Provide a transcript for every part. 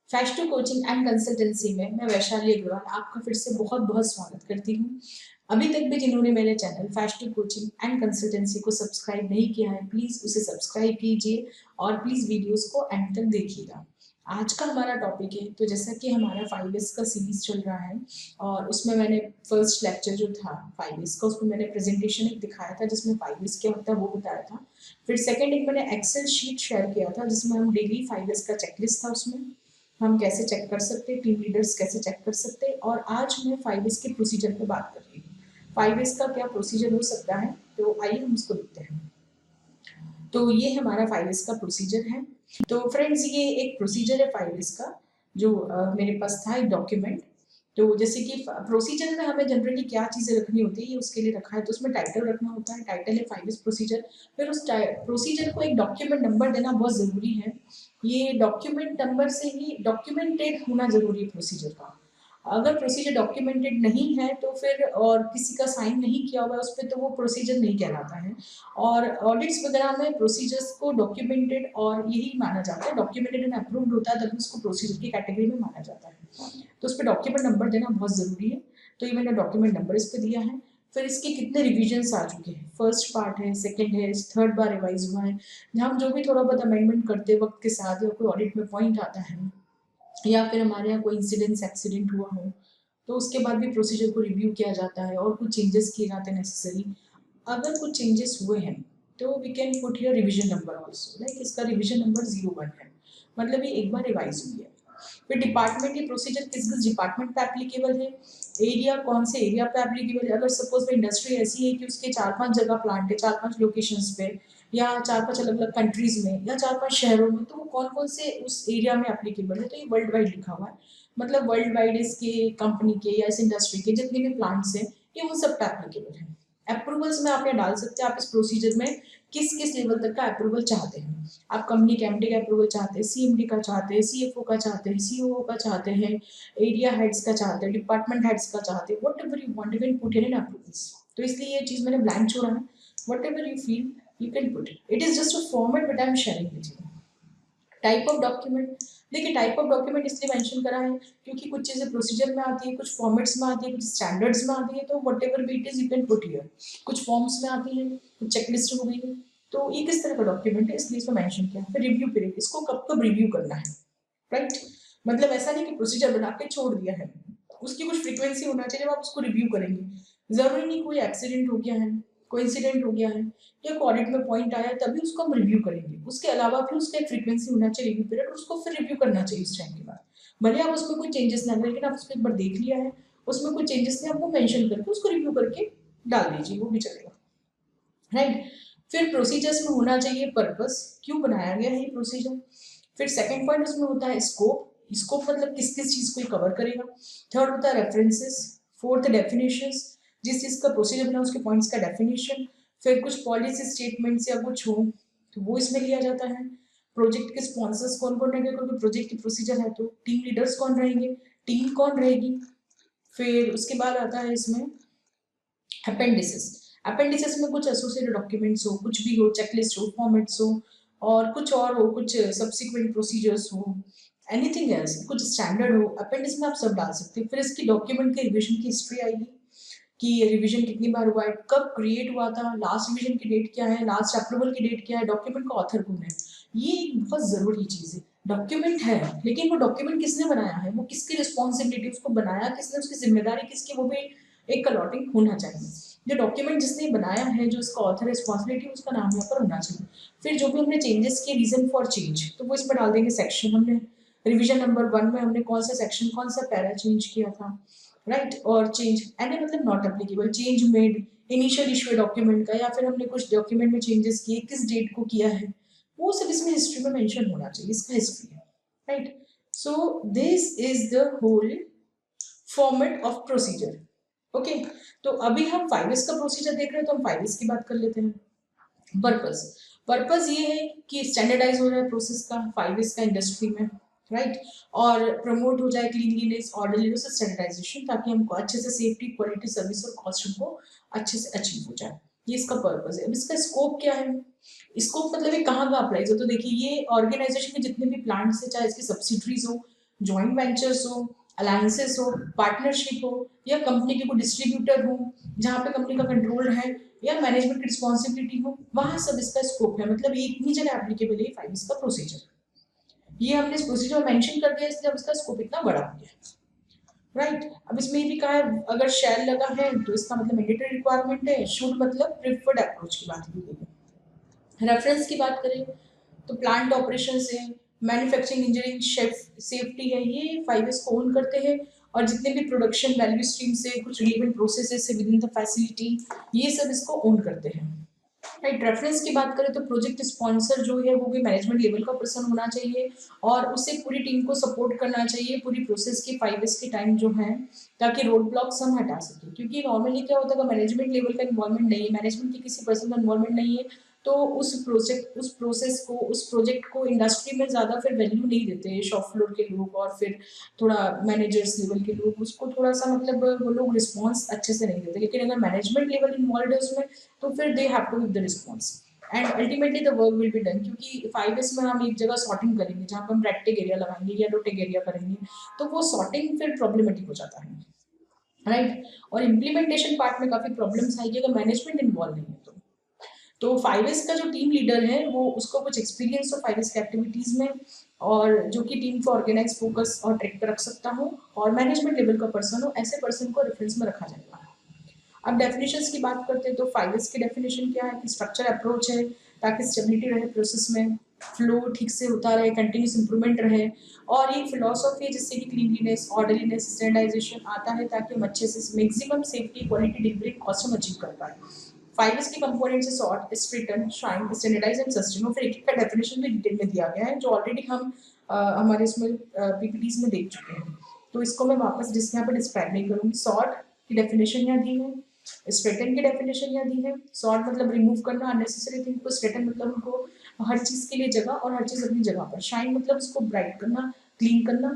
फैश to coaching and consultancy में मैं वैशाली अग्रवाल आपका फिर से बहुत बहुत स्वागत करती हूँ। अभी तक भी जिन्होंने मेरे चैनल फैश टू कोचिंग एंड कंसल्टेंसी को सब्सक्राइब नहीं किया है, प्लीज़ उसे सब्सक्राइब कीजिए और प्लीज़ वीडियोस को एंड तक देखिएगा। आज का हमारा टॉपिक है, तो जैसा कि हमारा 5S का सीरीज चल रहा है और उसमें मैंने फर्स्ट लेक्चर जो था 5S का, उसमें मैंने प्रेजेंटेशन एक दिखाया था जिसमें 5S क्या होता है वो बताया था। फिर सेकेंड एक मैंने एक्सेल शीट शेयर किया था जिसमें हम डेली 5S का चेकलिस्ट था, उसमें हम कैसे चेक कर सकते हैं, टीम लीडर्स कैसे चेक कर सकते हैं। और आज मैं 5S के प्रोसीजर पे बात कर रही हूँ। 5S का क्या प्रोसीजर हो सकता है, तो आइए हम इसको देखते हैं। तो ये हमारा 5S का प्रोसीजर है। तो फ्रेंड्स, ये एक प्रोसीजर है 5S का जो मेरे पास था एक डॉक्यूमेंट। तो जैसे कि प्रोसीजर में हमें जनरली क्या चीज़ें रखनी होती है, ये उसके लिए रखा है। तो उसमें टाइटल रखना होता है, टाइटल है 5S प्रोसीजर। फिर उस प्रोसीजर को एक डॉक्यूमेंट नंबर देना बहुत ज़रूरी है। ये डॉक्यूमेंट नंबर से ही डॉक्यूमेंटेड होना ज़रूरी है प्रोसीजर का। अगर प्रोसीजर डॉक्यूमेंटेड नहीं है तो फिर, और किसी का साइन नहीं किया हुआ है उस पर, तो वो प्रोसीजर नहीं कहलाता है। और ऑडिट्स वगैरह में प्रोसीजर्स को डॉक्यूमेंटेड और यही माना जाता है, डॉक्यूमेंटेड एंड अप्रूव्ड होता है तभी उसको प्रोसीजर की कैटेगरी में माना जाता है। तो उस पर डॉक्यूमेंट नंबर देना बहुत ज़रूरी है। तो ये मैंने डॉक्यूमेंट नंबर इस पर दिया है। फिर इसके कितने रिविजन्स आ चुके हैं, फर्स्ट पार्ट है, सेकंड है, थर्ड बार रिवाइज हुआ है। हम जो भी थोड़ा बहुत अमेंडमेंट करते वक्त के साथ, या कोई ऑडिट में पॉइंट आता है, या फिर हमारे यहाँ कोई इंसिडेंस एक्सीडेंट हुआ हो, तो उसके बाद भी प्रोसीजर को रिव्यू किया जाता है और कुछ चेंजेस किए जाते हैं नेसेसरी। अगर कुछ चेंजेस हुए हैं तो we can put here revision number also, like इसका रिवीजन नंबर 01 है, मतलब ये एक बार रिवाइज हुई है। फिर डिपार्टमेंट की प्रोसीजर किस किस डिपार्टमेंट पे एप्लीकेबल है, एरिया कौन से एरिया पे एप्लीकेबल है। अगर सपोज में इंडस्ट्री ऐसी है कि उसके 4-5 जगह प्लांट है, 4-5 लोकेशंस पे, या 4-5 अलग अलग कंट्रीज में, या 4-5 शहरों में, तो वो कौन कौन से उस एरिया में एप्लीकेबल है। तो ये वर्ल्ड वाइड लिखा हुआ है, मतलब वर्ल्ड वाइड इसके कंपनी के या इस इंडस्ट्री के जितने भी प्लांट्स हैं ये उन सब पे एप्लीकेबल है। अप्रूवल्स में आप ये डाल सकते हैं, आप इस प्रोसीजर में किस किस लेवल तक का अप्रूवल चाहते हैं। आप कंपनी के एमडी का अप्रूवल चाहते हैं, सीएमडी का चाहते हैं, सीएफओ का चाहते हैं, सीओओ का चाहते हैं, एरिया हेड्स का चाहते हैं, डिपार्टमेंट हेड्स का चाहते हैं, what ever you want you can put in approvals. तो इसलिए ये चीज मैंने ब्लैंक छोड़ा है, what ever you feel you can put it is just a format but I am sharing with you. Type of document, देखिए type of document इसलिए mention करा है क्योंकि कुछ चीजें प्रोसीजर में आती है, कुछ फॉर्मेट्स में आती है, कुछ स्टैंडर्ड्स में आती है। तो what ever be it is you can put here. कुछ फॉर्म्स में आती है, कुछ चेकलिस्ट हो गई है। तो ये किस तरह का डॉक्यूमेंट है इसलिए इसमें मेंशन किया। फिर रिव्यू पीरियड, इसको कब कब रिव्यू करना है, राइट। मतलब ऐसा नहीं कि प्रोसीजर बना के छोड़ दिया है, उसकी कुछ फ्रीक्वेंसी होना चाहिए जब आप उसको रिव्यू करेंगे। जरूरी नहीं कोई एक्सीडेंट हो गया है, कोई इंसिडेंट हो गया है, या कोई ऑडिट में पॉइंट आया तभी उसको हम रिव्यू करेंगे। उसके अलावा फिर उसका एक फ्रीक्वेंसी होना चाहिए रिव्यू पीरियड, उसको फिर रिव्यू करना चाहिए उस टाइम के बाद। भले आप उसमें कोई चेंजेस ना करें, लेकिन आप उसको एक बार देख लिया है, उसमें कोई चेंजेस नहीं, आपको मेंशन करके उसको रिव्यू करके डाल दीजिए, वो भी चलेगा, राइट। फिर प्रोसीजर्स में होना चाहिए पर्पस, क्यों बनाया गया है ये प्रोसीजर। फिर सेकंड पॉइंट उसमें होता है स्कोप, स्कोप मतलब किस किस चीज को कवर करेगा। थर्ड होता है रेफरेंसेस। फोर्थ डेफिनेशंस, जिस चीज का प्रोसीजर बना उसके पॉइंट्स का डेफिनेशन। फिर कुछ पॉलिसी स्टेटमेंट्स या कुछ हो तो वो इसमें लिया जाता है। प्रोजेक्ट के स्पॉन्सर्स कौन कौन रहेंगे, क्योंकि प्रोजेक्ट की प्रोसीजर है तो टीम लीडर्स कौन रहेंगे, टीम कौन रहेगी। फिर उसके बाद आता है इसमें अपेंडिसेस। अपेंडिसेस में कुछ एसोसिएटेड डॉक्यूमेंट्स हो, कुछ भी हो, चेकलिस्ट हो, फॉर्मेट्स हो, और कुछ और हो, कुछ सब्सिक्वेंट प्रोसीजर्स हो, एनीथिंग एल्स, कुछ स्टैंडर्ड हो, अपेंडिस में आप सब डाल सकते हैं। फिर इसकी डॉक्यूमेंट की रिविजन की हिस्ट्री आएगी कि रिवीजन कितनी बार हुआ है, कब क्रिएट हुआ था, लास्ट रिवीजन की डेट क्या है, लास्ट अप्रूवल की डेट क्या है, डॉक्यूमेंट का ऑथर कौन है। ये एक बहुत जरूरी चीज है। डॉक्यूमेंट है लेकिन वो डॉक्यूमेंट किसने बनाया है, वो किसकी रिस्पॉन्सिबिलिटी, उसको बनाया किसने, उसकी जिम्मेदारी किसकी, वो भी एक अलॉटिंग होना चाहिए। जो डॉक्यूमेंट जिसने बनाया है, जो उसका ऑथर रिस्पॉन्सिबिलिटी, उसका नाम यहाँ पर होना चाहिए। फिर जो भी हमने चेंजेस किए, रीजन फॉर चेंज, तो वो इसमें डाल देंगे सेक्शन। हमने रिवीजन नंबर 1 में हमने कौन सा सेक्शन, कौन सा पैरा चेंज किया था, राइट। और चेंज एंड मतलब not applicable, change made, initial issue document का, या फिर हमने कुछ डॉक्यूमेंट में चेंजेस किए, किस डेट को किया है, वो सब इसमें हिस्ट्री में मेंशन होना चाहिए, इसका हिस्ट्री है, right. So this is the whole format of procedure. Okay, तो अभी हम 5S का प्रोसीजर देख रहे हैं, तो हम 5S की बात कर लेते हैं। पर्पस, पर्पस ये है कि स्टैंडर्डाइज हो जाए प्रोसेस का 5S का इंडस्ट्री में, राइट। और प्रमोट हो जाए क्लीनलीनेस, ऑर्डरलीनेस, स्टैंडर्डाइजेशन, ताकि हमको अच्छे से सेफ्टी, क्वालिटी, सर्विस और कॉस्ट हमको अच्छे से अचीव हो जाए। ये इसका पर्पस है। अब इसका स्कोप क्या है, स्कोप मतलब ये कहाँ का अप्लाई हो। तो देखिए, ये ऑर्गेनाइजेशन के जितने भी प्लांट्स है, चाहे इसकी सब्सिडरीज हो, जॉइंट वेंचर्स हो, अलायंसेस हो, पार्टनरशिप हो, या कंपनी के कोई डिस्ट्रीब्यूटर हो जहाँ पे कंपनी का कंट्रोल है, या मैनेजमेंट की रिस्पॉन्सिबिलिटी हो, वहाँ सब इसका स्कोप है। मतलब ये इतनी जगह एप्लीकेबल है 5 का प्रोसीजर। ये हमने इस प्रोसीजर में मेंशन कर दिया इसलिए अब इसका स्कोप इतना बड़ा हो गया। राइट, अब इसमें ये भी कहा है अगर शैल लगा है तो इसका मतलब मैंडेटरी रिक्वायरमेंट है, शुड मतलब प्रिफर्ड अप्रोच की बात की गई है। रेफरेंस की बात करें तो प्लांट ऑपरेशंस है, मैन्युफैक्चरिंग इंजीनियरिंग, सेफ्टी है, ये 5S को ओन करते हैं। और जितने भी प्रोडक्शन वैल्यू स्ट्रीम से कुछ रिलेवेंट प्रोसेसेस है विद इन द फैसिलिटी, ये सब इसको ओन करते हैं। राइट, रेफरेंस की बात करें तो प्रोजेक्ट स्पॉन्सर जो है वो भी मैनेजमेंट लेवल का पर्सन होना चाहिए और उससे पूरी टीम को सपोर्ट करना चाहिए पूरी प्रोसेस के 5S के टाइम जो है, ताकि रोड ब्लॉक्स हम हटा सकें। क्योंकि नॉर्मली क्या होता है, मैनेजमेंट लेवल का इन्वॉल्वमेंट नहीं है, मैनेजमेंट के किसी पर्सन का इन्वॉल्वमेंट नहीं है, तो उस प्रोसेस को, उस प्रोजेक्ट को इंडस्ट्री में ज़्यादा फिर वैल्यू नहीं देते शॉप फ्लोर के लोग और फिर थोड़ा मैनेजर्स लेवल के लोग, उसको थोड़ा सा मतलब वो लोग रिस्पॉन्स अच्छे से नहीं देते। लेकिन अगर मैनेजमेंट लेवल इन्वॉल्व है उसमें तो फिर they have to give the response and ultimately the work will be done. क्योंकि 5S में हम एक जगह सॉर्टिंग करेंगे जहाँ पर हम रेड टेग एरिया लगाएंगे, येलो टेग एरिया करेंगे, तो वो सॉर्टिंग फिर प्रॉब्लमेटिक हो जाता है। राइट, और इम्प्लीमेंटेशन पार्ट में काफ़ी प्रॉब्लम्स आएगी अगर मैनेजमेंट इन्वॉल्व नहीं है तो 5S का जो टीम लीडर है वो उसको कुछ एक्सपीरियंस हो 5S की एक्टिविटीज़ में, और जो कि टीम को ऑर्गेनाइज, फोकस और ट्रैक पर रख सकता हो, और मैनेजमेंट लेवल का पर्सन हो, ऐसे पर्सन को रेफरेंस में रखा जाएगा। अब डेफिनेशंस की बात करते हैं तो 5S की डेफिनेशन क्या है कि स्ट्रक्चर अप्रोच है ताकि स्टेबिलिटी रहे प्रोसेस में, फ्लो ठीक से होता रहे, कंटिन्यूस इंप्रूवमेंट रहे, और ये फिलोसॉफी है जिससे कि क्लीनलीनेस, ऑर्डरलीनेस, स्टैंडर्डाइजेशन आता है ताकि हम अच्छे से maximum safety, quality, delivery, cost हम अचीव कर पाए। 5S के कंपोनेंट्स है sort, straighten, shine, standardise and sustain, और फिर एक का डेफिनेशन भी डिटेल में दिया गया है जो ऑलरेडी हम हमारे इसमें पीपीटीज में देख चुके हैं, तो इसको मैं वापस यहाँ पर डिस्क्राइब नहीं करूँगी। सॉर्ट की डेफिनेशन यहाँ दी है, स्ट्रेटन की डेफिनेशन यहाँ दी है। सॉर्ट मतलब रिमूव करना अननेसेसरी थिंग को, स्ट्रेटन मतलब उनको हर चीज के लिए जगह और हर चीज अपनी जगह पर, शाइन मतलब उसको ब्राइट करना, क्लीन करना,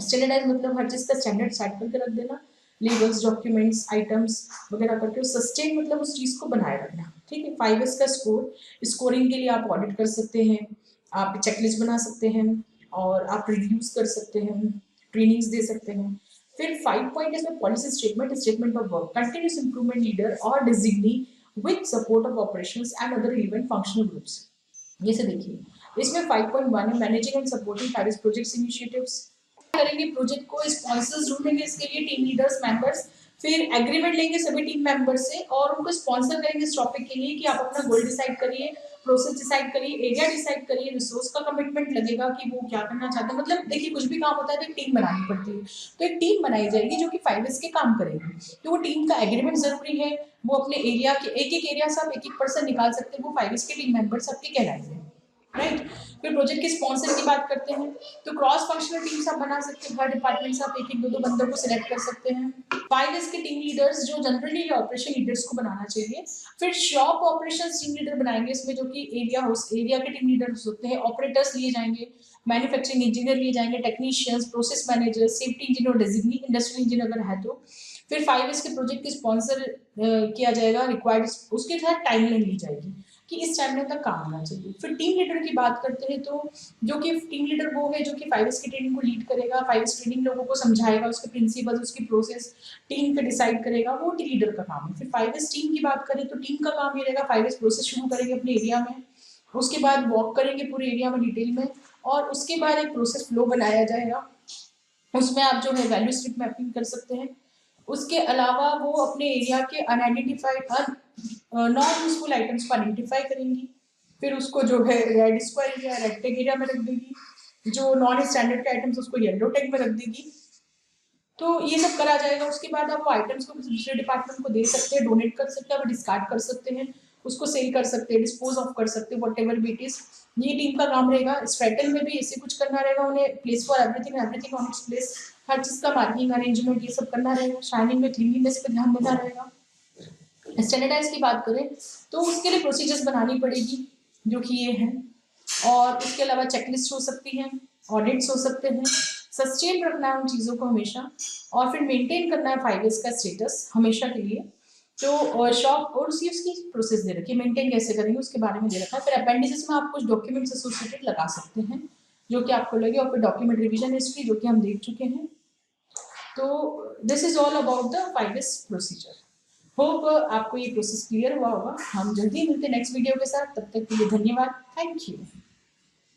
स्टैंडर्डाइज मतलब हर चीज का स्टैंडर्ड सेट करके रख देना, लेबल्स, डॉक्यूमेंट्स, आइटम्स वगैरह करके, सस्टेन मतलब उस चीज को बनाए रखना। ठीक है, 5S का स्कोर, स्कोरिंग के लिए आप ऑडिट कर सकते हैं, आप चेकलिस्ट बना सकते हैं, और आप रिव्यूज कर सकते हैं, ट्रेनिंग्स दे सकते हैं। फिर 5 पॉइंट इसमें policy statement, statement of work, continuous improvement leader और designee with support of operations and other relevant functional groups. ये से देखिए, इसमें 5.1 है managing and supporting 5S projects initiatives. करेंगे प्रोजेक्ट को, स्पॉन्सर्स ढूंढेंगे इसके लिए, टीम लीडर्स, मेंबर्स, फिर एग्रीमेंट लेंगे सभी टीम मेंबर्स से और उनको स्पॉन्सर करेंगे इस टॉपिक के लिए कि आप अपना गोल डिसाइड करिए, प्रोसेस डिसाइड करिए, एरिया डिसाइड करिए, रिसोर्स का कमिटमेंट लगेगा कि वो क्या करना चाहते हैं। मतलब देखिए कुछ भी काम होता है तो एक टीम बनानी पड़ती है, तो एक टीम बनाई जाएगी जो कि 5S के काम करेगी, तो वो टीम का एग्रीमेंट जरूरी है। वो अपने एरिया के एक एरिया से आप एक पर्सन निकाल सकते हैं, वो 5S के टीम मेंबर्स आपके कहलाएंगे। राइट, फिर प्रोजेक्ट के स्पॉन्सर की बात करते हैं तो क्रॉस फंक्शनल टीम्स आप बना सकते हैं, हर डिपार्टमेंट से आप एक एक दो बंदों को सिलेक्ट कर सकते हैं। 5S के टीम लीडर्स जो जनरली ऑपरेशन लीडर्स को बनाना चाहिए। फिर शॉप ऑपरेशन टीम लीडर बनाएंगे इसमें, जो कि एरिया के टीम लीडर्स होते हैं, ऑपरेटर्स लिए जाएंगे, मैन्युफैक्चरिंग इंजीनियर लिए जाएंगे, technicians, process manager, safety engineer, designee industrial engineer अगर है तो। फिर 5S के प्रोजेक्ट के स्पॉन्सर किया जाएगा, रिक्वायर्ड उसके साथ टाइमलाइन ली जाएगी कि इस टाइमलाइन तक काम होना चाहिए। फिर टीम लीडर की बात करते हैं तो जो कि टीम लीडर वो है जो कि 5S की ट्रेनिंग को लीड करेगा, 5S ट्रेनिंग लोगों को समझाएगा, उसके प्रिंसिपल्स, उसकी प्रोसेस टीम पे डिसाइड करेगा, वो टीम लीडर का काम है। फिर 5S टीम की बात करें तो टीम का काम ये रहेगा, 5S प्रोसेस शुरू करेंगे अपने एरिया में, उसके बाद वॉक करेंगे पूरे एरिया में डिटेल में, और उसके बाद एक प्रोसेस फ्लो बनाया जाएगा, उसमें आप जो है वैल्यू स्ट्रिप मैपिंग कर सकते हैं। उसके अलावा वो अपने एरिया के अनआइडेंटिफाइड नॉन यूजफुल आइटम्स को आइडेंटिफाई करेंगी, फिर उसको जो है रेड स्क्वायर या रेड टैग एरिया में रख देगी, जो नॉन स्टैंडर्ड के आइटम्स उसको येलो टैग में रख देगी। तो ये सब करा जाएगा। उसके बाद आप वो आइटम्स को किसी दूसरे डिपार्टमेंट को दे सकते हैं, डोनेट कर सकते हैं, डिस्कार्ड कर सकते हैं, उसको सेल कर सकते हैं, डिस्पोज ऑफ कर सकते हैं, what ever be it is. ये टीम का काम रहेगा। स्ट्रेटल में भी ऐसे कुछ करना रहेगा उन्हें, place for everything, everything on its place, हर चीज का मार्किंग अरेंजमेंट ये सब करना रहेगा। शाइनिंग में क्लीनलीनेस पे ध्यान देना रहेगा। स्टैंडर्डाइज की बात करें तो उसके लिए प्रोसीजर्स बनानी पड़ेगी जो कि ये है, और उसके अलावा चेकलिस्ट हो सकती हैं, ऑडिट्स हो सकते हैं, सस्टेन रखना है उन चीज़ों को हमेशा, और फिर मेंटेन करना है 5S का स्टेटस हमेशा के लिए। तो शॉप और उसकी प्रोसेस दे रखी है, मेंटेन कैसे करेंगे उसके बारे में दे रखा है। फिर अपेंडिसेस में आप कुछ डॉक्यूमेंट्स एसोसिएटेड लगा सकते हैं, जो कि आपको लगे, और फिर डॉक्यूमेंट रिवीजन हिस्ट्री जो कि हम देख चुके हैं। तो this is all about the 5S procedure. Hope आपको ये प्रोसेस क्लियर हुआ होगा। हम जल्दी मिलते हैं नेक्स्ट वीडियो के साथ, तब तक के लिए धन्यवाद, थैंक यू।